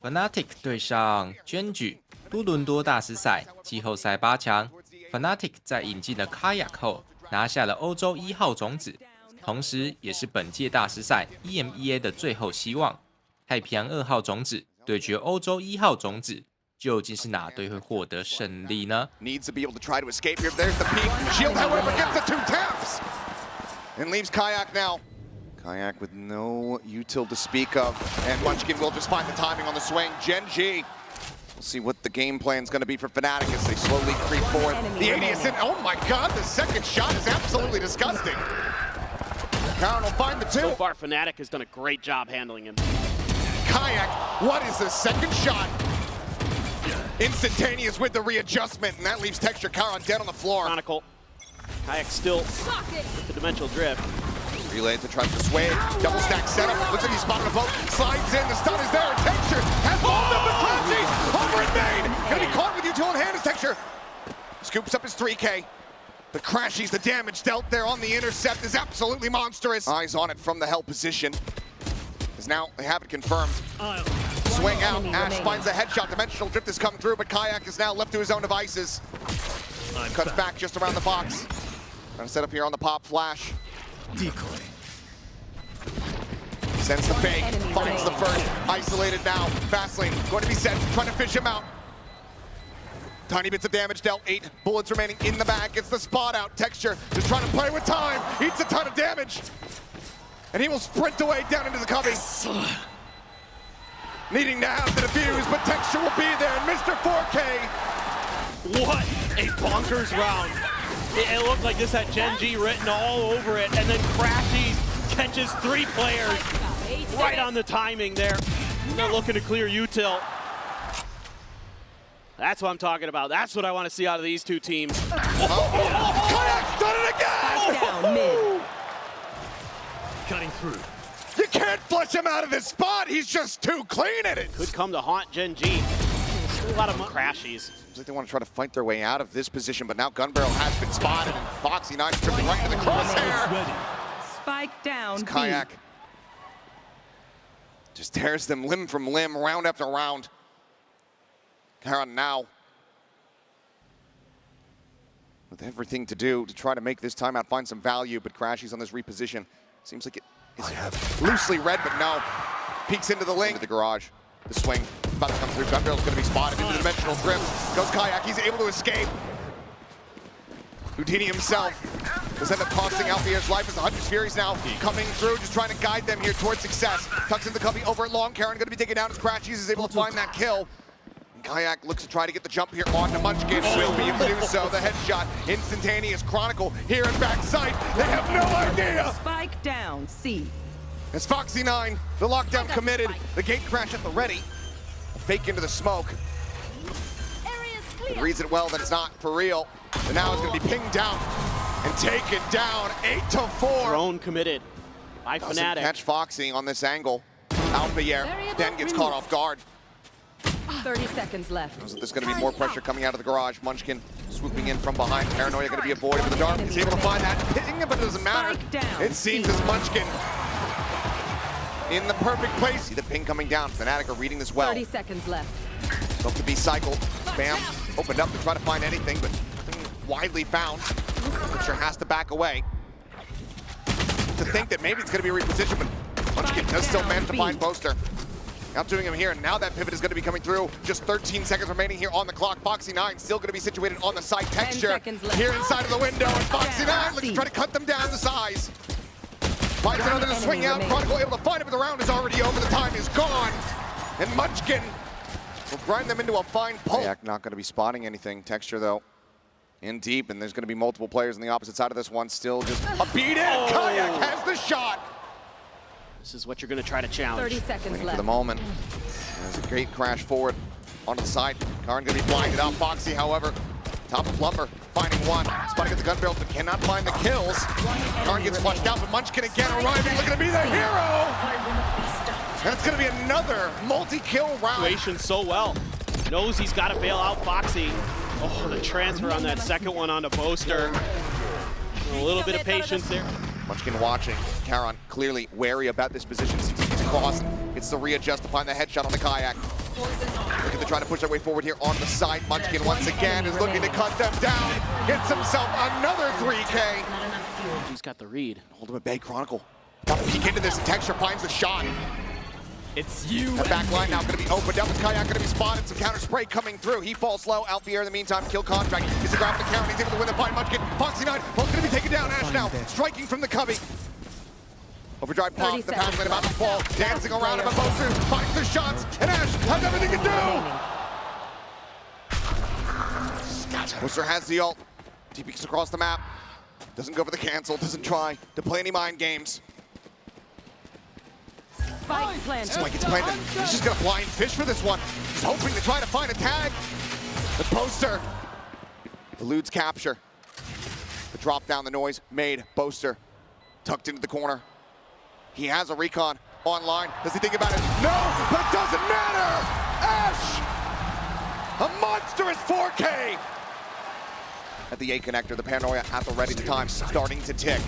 Fnatic 对上 GENG 多伦多大师赛季后赛8强 ，Fnatic 在引进了 Kaajak 后，拿下了欧洲1号种子，同时也是本届大师赛 EMEA 的最后希望。太平洋2号种子对决欧洲1号种子，究竟是哪队会获得胜利呢 ？Needs to be able to try to escape here. There's the peak. Shield, however, gets the 2 taps and leaves Kaajak now. Kaajak with no util to speak of, and Munchkin will just find the timing on the swing. GENG. We'll see what the game plan is going to be for Fnatic as they slowly creep forward. The 80 is in. Oh my God, the second shot is absolutely disgusting. Karen will find the 2. So far, Fnatic has done a great job handling him. Kaajak, what is the second shot? Instantaneous with the readjustment, and that leaves Texture Karan dead on the floor. Chronicle. Kaajak still with the dimensional drift. Relay to try to persuade. Double stack setup. Looks like he's spotted a boat. Slides in. The stun is there. Texture has hold up the crashes. Over in main. Gonna be caught with util in hand as Texture scoops up his 3K. But Crashies, the damage dealt there on the intercept is absolutely monstrous. Eyes on it from the hell position. As now they have it confirmed. Swing out. Ash finds a headshot. Dimensional drift has come through, but Kaajak is now left to his own devices. Cuts back just around the box. Trying to set up here on the pop flash. Decoy. Sends the fake, finds the first, isolated now. Fastlane going to be set, trying to fish him out. Tiny bits of damage dealt, 8 bullets remaining in the bag. Gets the spot out. Texture just trying to play with time. Eats a ton of damage. And he will sprint away down into the cubby. Needing to have the defuse, but Texture will be there. And Mr. 4K. What a bonkers round. It looked like this had GENG written all over it, and then Crashies catches 3 players right on the timing there. They're looking to clear util. That's what I'm talking about. That's what I want to see out of these 2 teams. Kaajak done it again! Down mid. Cutting through. You can't flush him out of this spot. He's just too clean at it. Could come to haunt GENG. A lot of Crashies. Seems like they want to try to fight their way out of this position, but now Gunbarrel has been spotted, and Foxy9 tripping right into the crosshair. Spike down. Kaajak just tears them limb from limb, round after round. Karan now with everything to do to try to make this timeout find some value, but Crashies on this reposition. Seems like it is loosely read, but no. Peeks into the lane. Into the garage. The swing about to come through. Gunbarrel's going to be spotted into the dimensional drift. Goes Kaajak. He's able to escape. Houdini himself does end up costing Alfier's life as the Hunter's Fury's now coming through, just trying to guide them here towards success. Tucks in the cubby over at Long. Karen going to be taken down as Crashies is able to find that kill. And Kaajak looks to try to get the jump here on the Munchkin. Will be able to do so. The headshot, instantaneous. Chronicle here in backside. They have no idea. Spike down. C. It's Foxy9, the lockdown committed, the gate crash at the ready. A fake into the smoke. It reads it well that it's not for real. And now it's going to be pinged down and taken down 8-4. Drone committed by Doesn't Fnatic. catch Foxy on this angle. Alpha then gets caught off guard. 30 seconds left. There's going to be more pressure coming out of the garage. Munchkin swooping in from behind. Paranoia going to be avoided with the dark. He's able to find that ping, but it doesn't matter. It seems as Munchkin in the perfect place. See the ping coming down. Fnatic are reading this well. 30 seconds left. Look to be cycled. Bam. Opened up to try to find anything, but nothing widely found. Picture has to back away. To think that maybe it's going to be repositioned, but Munchkin does still manage to find Poster. Outdoing him here, and now that pivot is going to be coming through. Just 13 seconds remaining here on the clock. Foxy9 still going to be situated on the side. Texture here inside of the window, and Foxy9 looks to try to cut them down to size. Finds another to swing out. Chronicle able to find it, but the round is already over. The time is gone. And Munchkin will grind them into a fine pulp. Kaajak not going to be spotting anything. Texture, though, in deep, and there's going to be multiple players on the opposite side of this one. Still just a beat in. Kaajak has the shot. This is what you're going to try to challenge. 30 seconds Waiting left. for the moment. There's a great crash forward onto the side. Karan going to be blinded out. Foxy, however, top of Lumber, finding one. Spotting at the gun barrels, but cannot find the kills. Karan gets flushed out, but Munchkin again arriving, looking to be the hero. And it's going to be another multi-kill round. Situation so well. Knows he's got to bail out Foxy. Oh, the transfer on that second one onto Poster. A little bit of patience there. Munchkin watching. Karan clearly wary about this position. Seems like he's crossed. Gets the readjust to find the headshot on the Kaajak. Looking to try to push their way forward here on the side. Munchkin once again is looking to cut them down. Gets himself another 3K. He's got the read. Hold him at bay, Chronicle. Got to peek into this, and Texture finds the shot. It's you. The back line now going to be opened up. Is Kaajak going to be spotted? Some counter spray coming through. He falls low. Alfier in the meantime, kill Kaajak. He's a grab the count. He's able to win the fight. Munchkin, Foxy9, both going to be taken down. Ash now striking from the cubby. Overdrive pop, the pass lane about to fall. Dancing around him, a Boaster finds the shots, and Ash has everything to do! Boaster has the ult. TPs across the map. Doesn't go for the cancel, doesn't try to play any mind games. Spike planted. Spike gets planted. He's just gonna blind fish for this one. He's hoping to try to find a tag. The Boaster eludes capture. The drop down, the noise made. Boaster tucked into the corner. He has a recon online. Does he think about it? No, but it doesn't matter! Ash! A monstrous 4K! At the A connector, the paranoia at the ready time, starting to tick.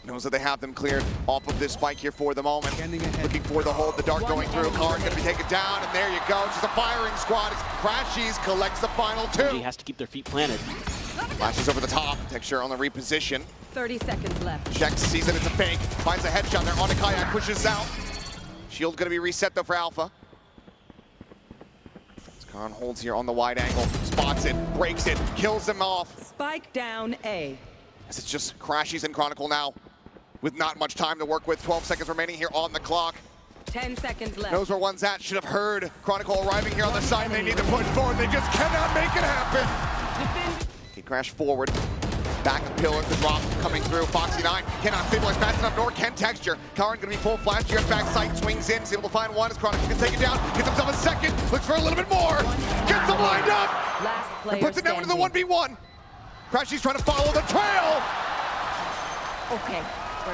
Knows that they have them cleared off of this spike here for the moment. Looking for the hold, the dart going through. Karn's gonna be taken down, and there you go. Just a firing squad as Crashies collects the final two. He has to keep their feet planted. Flashes over the top. Texture on the reposition. 30 seconds left. Checks, sees that it's a fake, finds a headshot there on a Kaajak, pushes out. Shield gonna be reset though for Alpha. Karn holds here on the wide angle, spots it, breaks it, kills him off. Spike down A. As it's just Crashies and Chronicle now, with not much time to work with. 12 seconds remaining here on the clock. 10 seconds left. Knows where one's at, should have heard Chronicle arriving here on the side. They need to push forward, they just cannot make it happen. He crashed forward. Back to pillar, the drop coming through. Foxy9 cannot stabilize fast enough, nor can Texture. Karn gonna be full flash here at backside, swings in, is able to find one as Chronicle can take it down, gets himself a second, looks for a little bit more, gets him lined up, Last player and puts it down into the standing. 1v1. Crashy's trying to follow the trail, Okay.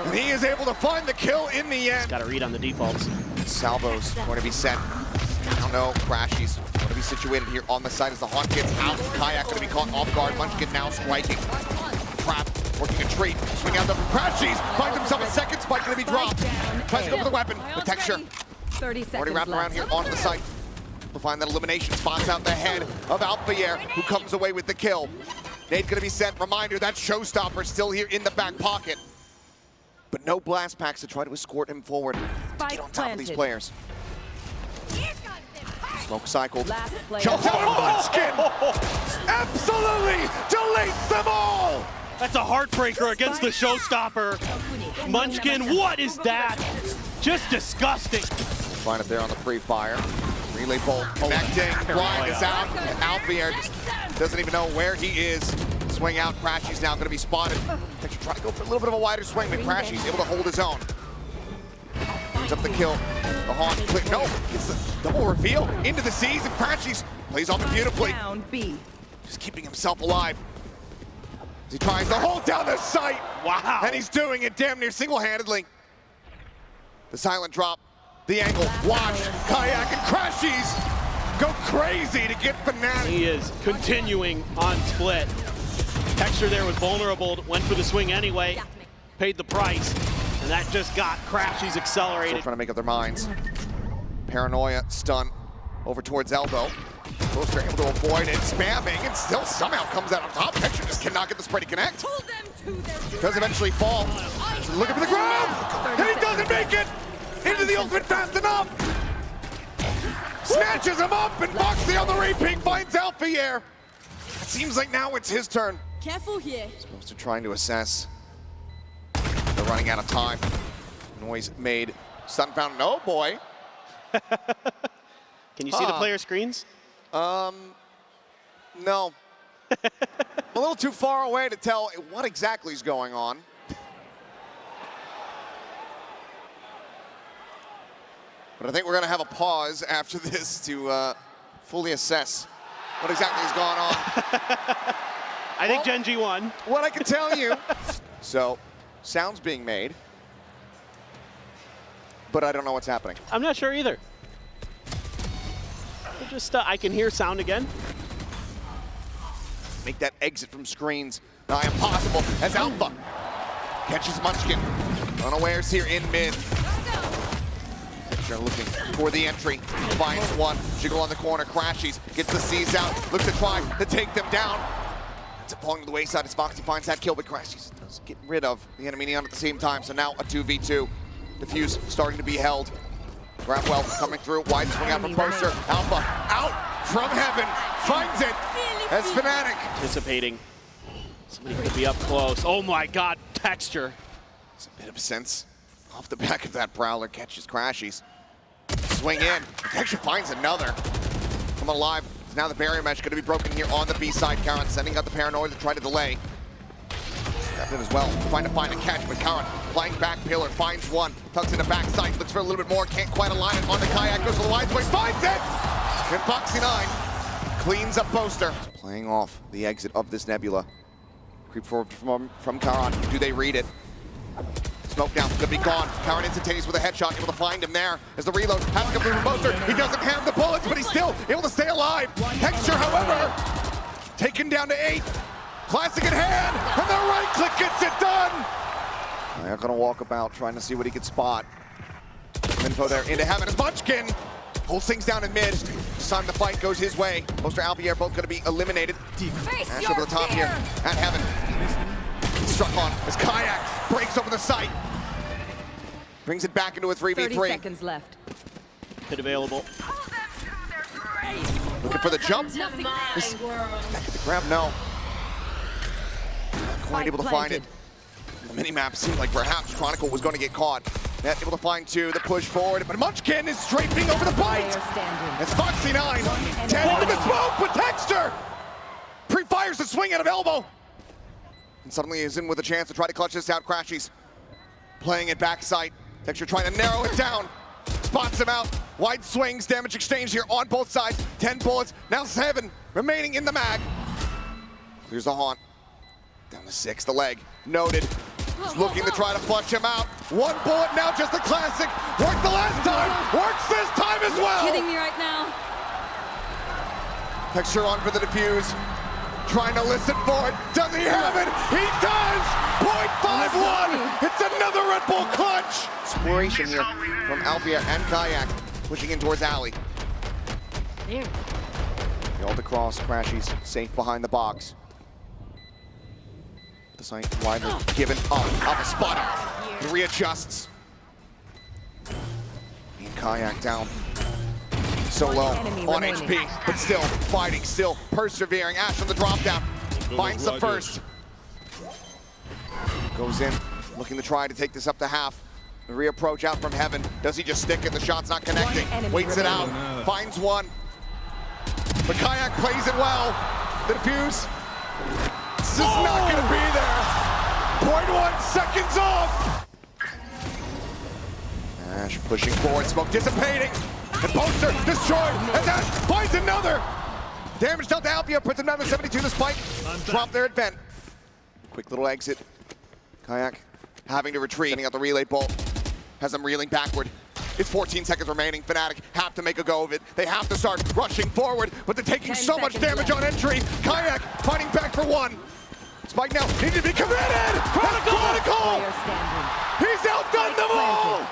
and he is able to find the kill in the end. Got to read on the defaults. Salvo's going to be sent. I don't know, Crashy's going to be situated here on the side as the Haunt gets out. Kaajak going to be caught off guard. Munchkin now striking. Trap, working a treat. Swing out the Crashies, finds himself a second spike going to be dropped. Tries to go for the weapon, the Texture 30 seconds already wrapped around left. here onto the site. We'll find that elimination, spots out the head of Alfier, who comes away with the kill. Nade going to be sent. Reminder, that showstopper still here in the back pocket. But no blast packs to try to escort him forward to get on top of these players. Smoke cycled. Last player Jumps out of Munchkin! Absolutely deletes them all! That's a heartbreaker against the showstopper. Munchkin, what is that? Just disgusting. Find it there on the pre-fire. Relay bolt connecting. Blind is out. Alfier just doesn't even know where he is. Swing out. Crashy's now going to be spotted. Texture trying to go for a little bit of a wider swing, but Crashy's able to hold his own. Finds up the kill. The Haunt click. No, it's the double reveal into the seas, and Crashy's plays off it beautifully. Down B. Just keeping himself alive. As he tries to hold down the site. Wow. And he's doing it damn near single-handedly. The silent drop. The angle. Watch. Kaajak and Crashies go crazy to get Fnatic. He is continuing on split. Texture there was vulnerable, went for the swing anyway, paid the price, and that just got Crashies Still accelerated. trying to make up their minds. Paranoia stun over towards elbow. Boaster able to avoid it, spamming, and still somehow comes out on top. Texture just cannot get the spray to connect. Does eventually fall. Looking for the ground, and he doesn't make it into the ultimate fast enough. Snatches him up, and Foxy on the repeat finds Alfier. It seems like now it's his turn. Careful here. Supposed to trying to assess. They're running out of time. Noise made. Stun found. No, boy. Can you see the player screens? No. A little too far away to tell what exactly is going on. But I think we're going to have a pause after this to fully assess what exactly has gone on. I think Gen.G won. What I can tell you. So, sounds being made, but I don't know what's happening. I'm not sure either. Just I can hear sound again. Make that exit from screens nigh impossible as Alpha catches Munchkin. Unawares here in mid. Texture looking for the entry, finds one. Jiggle on the corner, crashes, gets the C's out, looks to try to take them down. It's falling to the wayside as Foxy finds that kill, but crashes does get rid of the enemy neon at the same time. So now a 2v2. Diffuse starting to be held. Grab well coming through, wide swing out from Poster. Alpha out from heaven, finds it as Fnatic. Anticipating. Somebody could be up close. Oh my God, Texture. It's a bit of sense off the back of that Prowler, catches Crashies. Swing in, Texture finds another. Come alive, now the barrier mesh going to be broken here on the B side. Karan sending out the Paranoid to try to delay. Grabbed it as well, trying to find a catch, but Karan flying back pillar, finds one, tucks in the backside, looks for a little bit more, can't quite align it on the Kaajak, goes to the wide swing, finds it! And Foxy 9 cleans up Poster. Playing off the exit of this Nebula. Creep forward from Karan, do they read it? Smoke down, gonna be gone. Karan instantaneous with a headshot, able to find him there as the reload has to come through from Poster. He doesn't have the bullets, but he's still able to stay alive. Texture, however, taken down to 8. Classic in hand, and the right click gets it done. They're gonna walk about, trying to see what he can spot. Info there into heaven as Munchkin pulls things down in mid. This time the fight goes his way. Poster Alpier both gonna be eliminated. Ash over the top here at heaven. Struck on as Kaajak breaks over the site. Brings it back into a 3v3. 30 seconds left. Hit available. Looking for the jump. Back at the grab, no. Not quite able to find it. The mini-map seemed like perhaps Chronicle was going to get caught. Net able to find 2, the push forward, but Munchkin is strafing over the bite. It's Foxy 9, 10 into the smoke, but Texture pre-fires the swing out of elbow. And suddenly is in with a chance to try to clutch this out. Crashies playing it backside. Texture trying to narrow it down. Spots him out. Wide swings, damage exchange here on both sides. 10 bullets, now 7 remaining in the mag. Here's the haunt. Down to 6, the leg. Noted. He's looking to try to flush him out. 1 bullet now, just a classic. Worked the last time, works this time as well. Kidding me right now? Texture on for the defuse. Trying to listen for it. Does he have it? He does! .51! It's another Red Bull clutch! Exploration here from Alpier and Kaajak. Pushing in towards Alley. There. The ult across, Crashies safe behind the box. The site widely given up. Alpha spot him. He readjusts. And Kaajak down. So low on HP, but still fighting, still persevering. Ash on the drop down, finds the first. Goes in, looking to try to take this up to half. The reapproach out from heaven. Does he just stick it? The shot's not connecting. Waits it out, finds one. But Kaajak plays it well. The defuse. This is not gonna be there. 0.1 seconds off. Ash pushing forward, smoke dissipating. And Poster destroyed, and Ash finds another! Damage dealt to Alpia, puts him down to 72 the spike. Drop there at vent. Quick little exit. Kaajak having to retreat, sending out the relay bolt. Has them reeling backward. It's 14 seconds remaining. Fnatic have to make a go of it. They have to start rushing forward, but they're taking so much damage on entry. Kaajak fighting back for 1. Spike now needs to be committed! Chronicle! He's outdone them all!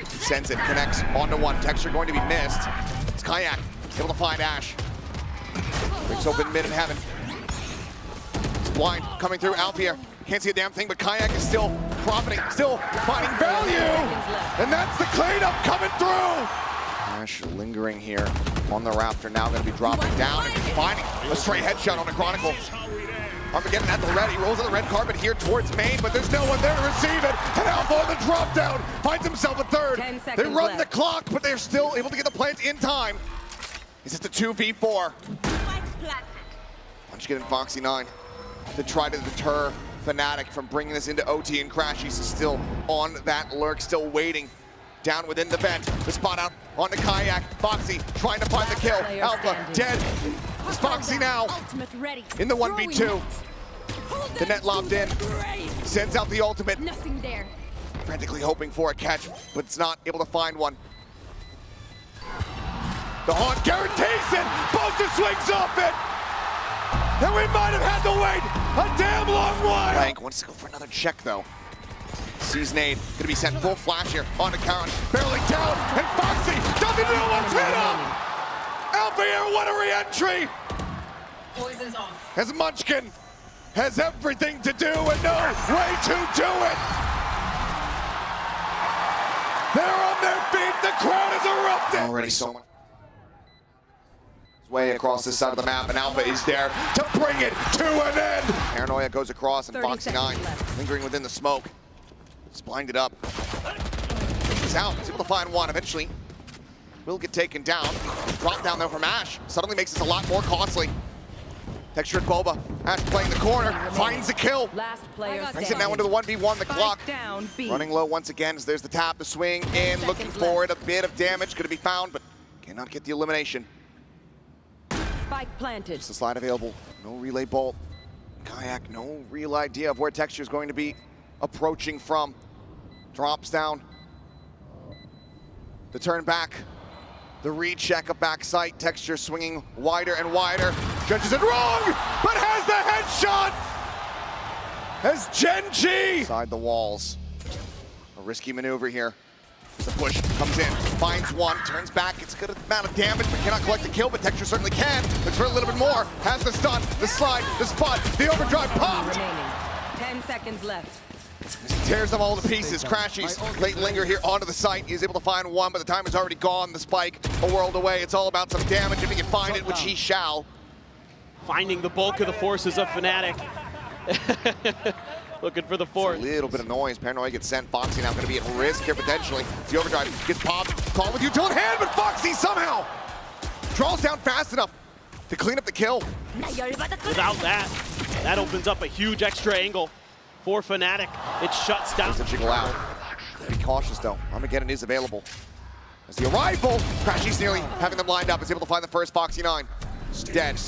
Sends it, connects onto 1. Texture going to be missed. It's Kaajak able to find Ash. Breaks open mid and heaven. It's blind coming through. Alpier can't see a damn thing, but Kaajak is still profiting, still finding value. And that's the cleanup coming through. Ash lingering here on the Raptor, now going to be dropping down and finding a straight headshot on the Chronicle. Armageddon at the ready, rolls on the red carpet here towards main, but there's no one there to receive it. And Alpha on the drop down, finds himself a 3rd. They run the clock, but they're still able to get the plant in time. It's just a 2v4. Munchkin and Foxy 9 to try to deter Fnatic from bringing this into OT, and Crashies is still on that lurk, still waiting. Down within the vent, the spot out on the Kaajak. Foxy trying to find the kill. Alpha dead. It's Foxy now in the 1v2. The net lobbed in, sends out the ultimate. Nothing there. Frantically hoping for a catch, but it's not able to find one. The haunt guarantees it. Poster swings off it. And we might have had to wait a damn long while. Blank wants to go for another check though. Sees nade, gonna be sent full flash here onto Kaajak. Barely down, and Foxy doesn't know what's hit him! Alpha here, what a re-entry! Poison's off. As Munchkin has everything to do and no way to do it! They're on their feet, the crowd is erupting! Already so much. Way across this side of the map, and Alpha is there to bring it to an end! Paranoia goes across, and Foxy 9 lingering within the smoke. He's blinded up. He's out, he's able to find one eventually. Will get taken down. Drop down though from Ash. Suddenly makes this a lot more costly. Textured Boba. Ash playing the corner, finds the kill. Last player Brings it now into the 1v1, the clock. Down, B. Running low once again as there's the tap, the swing in, looking for it. A bit of damage gonna be found, but cannot get the elimination. Spike planted. Just a slide available, no relay bolt. Kaajak, no real idea of where Texture is going to be approaching from. Drops down. The turn back. The recheck, a back sight. Texture swinging wider and wider. Judges it wrong, but has the headshot! As GENG inside the walls. A risky maneuver here. The push comes in, finds one, turns back. It's a good amount of damage, but cannot collect the kill, but Texture certainly can. Looks for a little bit more. Has the stun, the slide, the spot, the overdrive popped! Remaining. 10 seconds left. Tears them all to pieces. Crashies, late linger here onto the site. He's able to find one, but the time is already gone. The spike, a world away. It's all about some damage if he can find it, which he shall. Finding the bulk of the forces of Fnatic. Looking for the force. A little bit of noise. Paranoia gets sent. Foxy now going to be at risk here potentially. The overdrive gets popped. Call with util in hand, but Foxy somehow draws down fast enough to clean up the kill. Without that, that opens up a huge extra angle for Fnatic. It shuts down. Doesn't jiggle out. Be cautious though. Armageddon is available. As the arrival, Crashy's nearly having them lined up. Is able to find the first Foxy 9. It's dead.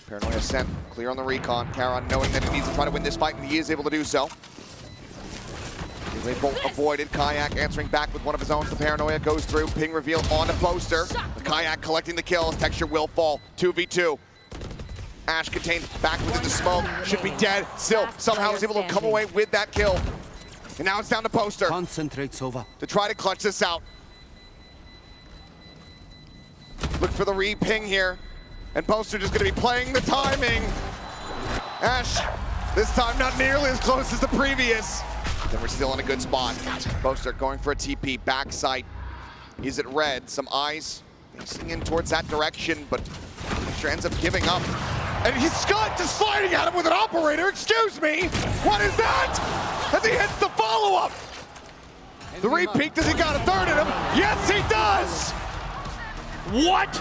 Paranoia sent, clear on the recon. Kaajak knowing that he needs to try to win this fight, and he is able to do so. They both avoided. Kaajak answering back with one of his own. The Paranoia goes through, ping reveal onto Poster. The Kaajak collecting the kills. Texture will fall. 2v2. Ash contained back within the smoke. Should be dead. Still, somehow is able to come away with that kill. And now it's down to Poster. Concentrates over. To try to clutch this out. Look for the re-ping here. And Poster just going to be playing the timing. Ash, this time not nearly as close as the previous. Then we're still in a good spot. Poster going for a TP, backside. Is it red? Some eyes facing in towards that direction, but Poster ends up giving up. And he's Scott just sliding at him with an operator, excuse me! What is that? As he hits the follow-up! The repeat, does he got a third in him? Yes, he does! What?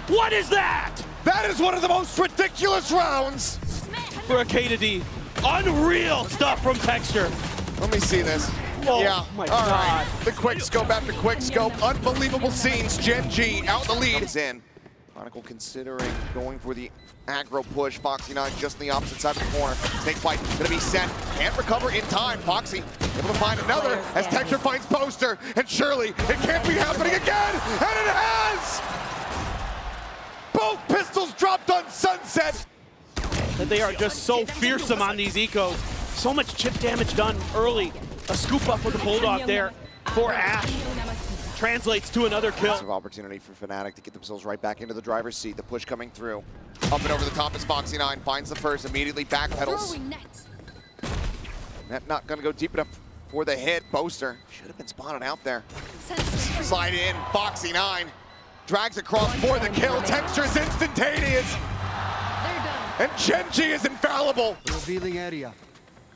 What is that? That is one of the most ridiculous rounds! For a K2D. Unreal stuff from Texture. Let me see this. Oh, yeah, my all right. God. The quick scope after quick scope. Unbelievable scenes. GENG out the lead. Is in. Chronicle considering going for the aggro push. Foxy 9 just in the opposite side of the corner. Snake fight gonna be set. Can't recover in time. Foxy able to find another as Texture finds Poster. And surely it can't be happening again. And it has! Both pistols dropped on Sunset. That they are just so fearsome on these ecos. So much chip damage done early. A scoop up with the Bulldog there for Ash. Translates to another kill. Massive opportunity for Fnatic to get themselves right back into the driver's seat. The push coming through. Up and over the top is Foxy 9. Finds the first, immediately backpedals. Net not gonna go deep enough for the hit. Poster should have been spotted out there. Slide in, Foxy 9. Drags across for the kill. Texture is instantaneous. And GENG is infallible. Revealing area.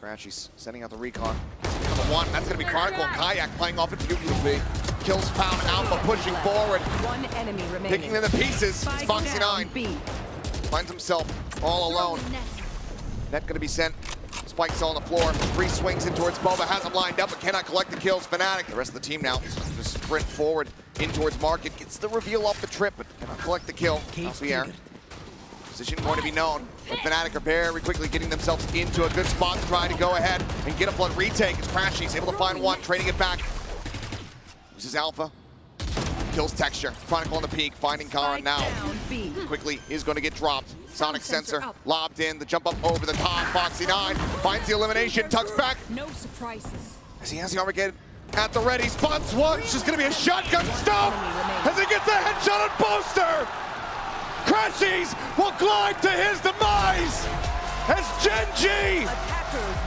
Crashy's sending out the recon. Number one, that's gonna be Chronicle and Kaajak playing off it beautifully. Kills found, Alpha pushing forward. One enemy remaining. Picking them to pieces. It's Foxy 9. Finds himself all alone. Net gonna be sent. Spike's on the floor. Three swings in towards Boba. Has him lined up but cannot collect the kills. Fnatic. The rest of the team now just sprint forward in towards Market. Gets the reveal off the trip but cannot collect the kill. Off the air. Position going to be known. But Fnatic are very quickly getting themselves into a good spot to try to go ahead and get a blood retake. It's Crashy's able to find one, trading it back. This is Alpha. kills Texture. Chronicle on the peak, finding Kara now. Down B. Quickly is going to get dropped. Sonic sensor lobbed in, the jump up over the top. Foxy9 finds the elimination, tucks back No surprises. as he has the Armageddon at the ready. Spots one, it's just going to be a shotgun stomp as he gets the headshot on Poster. Crashies will glide to his demise as Gen G Attackers